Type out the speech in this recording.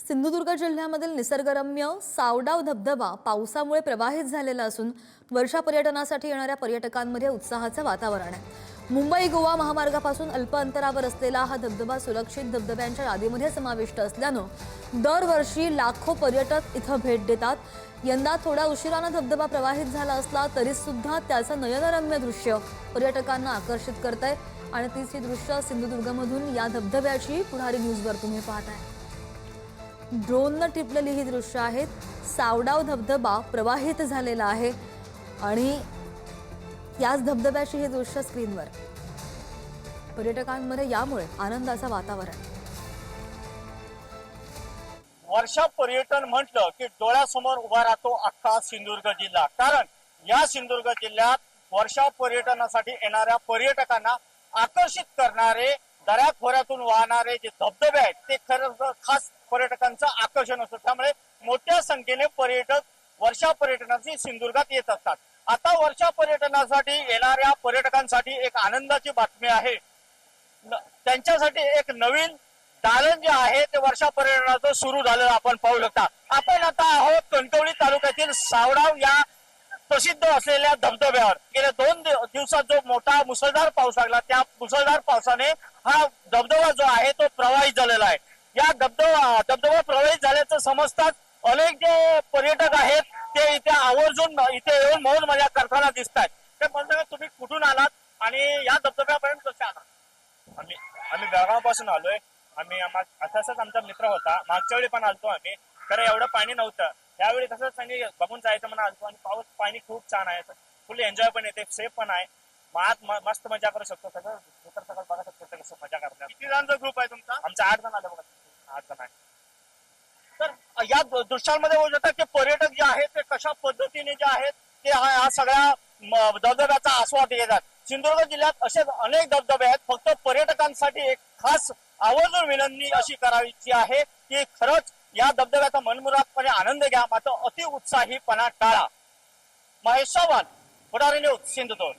सिंधुदुर्ग जिल्ह्यामधील निसर्गरम्य सावडाव धबधबा पावसामुळे प्रवाहित झालेला असून वर्षा पर्यटनासाठी येणाऱ्या पर्यटकांमध्ये उत्साहाचं वातावरण आहे। मुंबई गोवा महामार्गापासून अल्प अंतरावर असलेला हा धबधबा सुरक्षित धबधब्यांच्या यादीमध्ये समाविष्ट असल्यानं दरवर्षी लाखो पर्यटक इथं भेट देतात। यंदा थोडा उशिराने धबधबा प्रवाहित झाला असला तरी सुद्धा त्याचं नयनरम्य दृश्य पर्यटकांना आकर्षित करतंय आणि तीच ही दृश्य सिंधुदुर्गमधून या धबधब्याची पुढारी न्यूजवर तुम्ही पाहताय। ड्रोननं टिपलेली ही दृश्य आहेत। सावडाव धबधबा प्रवाहित झालेला आहे आणि याच धबधब्याची हे दृश्य स्क्रीनवर। पर्यटकांमध्ये यामुळे आनंदाचं वातावरण। वर्षा पर्यटन म्हटलं की डोळ्यासमोर उभा राहतो अख्खा सिंधुदुर्ग जिल्हा। कारण या सिंधुदुर्ग जिल्ह्यात वर्षा पर्यटनासाठी येणाऱ्या पर्यटकांना आकर्षित करणारे दऱ्याखोऱ्यातून वाहणारे जे धबधबे आहेत ते खरंच खास पर्यटकांचं आकर्षण असतं। त्यामुळे मोठ्या संख्येने पर्यटक वर्षा पर्यटनासाठी सिंधुदुर्गात येत असतात। आता वर्षा पर्यटनासाठी येणाऱ्या पर्यटकांसाठी एक आनंदाची बातमी आहे। त्यांच्यासाठी एक नवीन दालन जे आहे ते वर्षा पर्यटनाचं सुरू झालेलं आपण पाहू शकता। आपण आता आहोत कणकवली तालुक्यातील सावडाव या प्रसिद्ध असलेल्या धबधब्यावर। गेल्या 2 दिवसात जो मोठा मुसळधार पाऊस लागला त्या मुसळधार पावसाने हा धबधबा जो आहे तो प्रवाहित झालेला आहे। या धबधबा प्रवाहित झाल्याचं समजतात अनेक जे पर्यटक आहेत ते इथे आवर्जून इथे येऊन मौज मजा करताना दिसतात। ते म्हणतात तुम्ही कुठून आलात आणि या धबधब्यापर्यंत कसे आलात? आम्ही बेळगाव पासून आलोय। असाच आमचा मित्र होता, मागच्या वेळी पण आलतो आम्ही, तर एवढं पाणी नव्हतं। त्यावेळी तसंच त्यांनी बघून जायचं म्हणून आलतो आणि पाणी खूप छान आहे, फुल एन्जॉय पण येते, सेफ पण आहे, मस्त मजा करू शकतो। सगळं बघा शकतो कसं मजा करतात। किती जणांचा ग्रुप आहे तुमचा? आमचा 8 जण आलं बघा, 8 जण आहे। तर या दृश्यांमध्ये होऊ शकतं की पर्यटक जे आहेत ते कशा पद्धतीने जे आहेत ते हा सगळ्या धबधब्याचा आस्वाद घेतात। सिंधुदुर्ग जिल्ह्यात असे अनेक धबधबे आहेत, फक्त पर्यटकांसाठी एक खास आवर्जून विनंती अशी करायची आहे की खरंच या धबधब्याचा मनमुरादपणे आनंद घ्या, मात्र अति उत्साहीपणा टाळा। महेश चव्हाण, पुढारी न्यूज, सिंधुदुर्ग।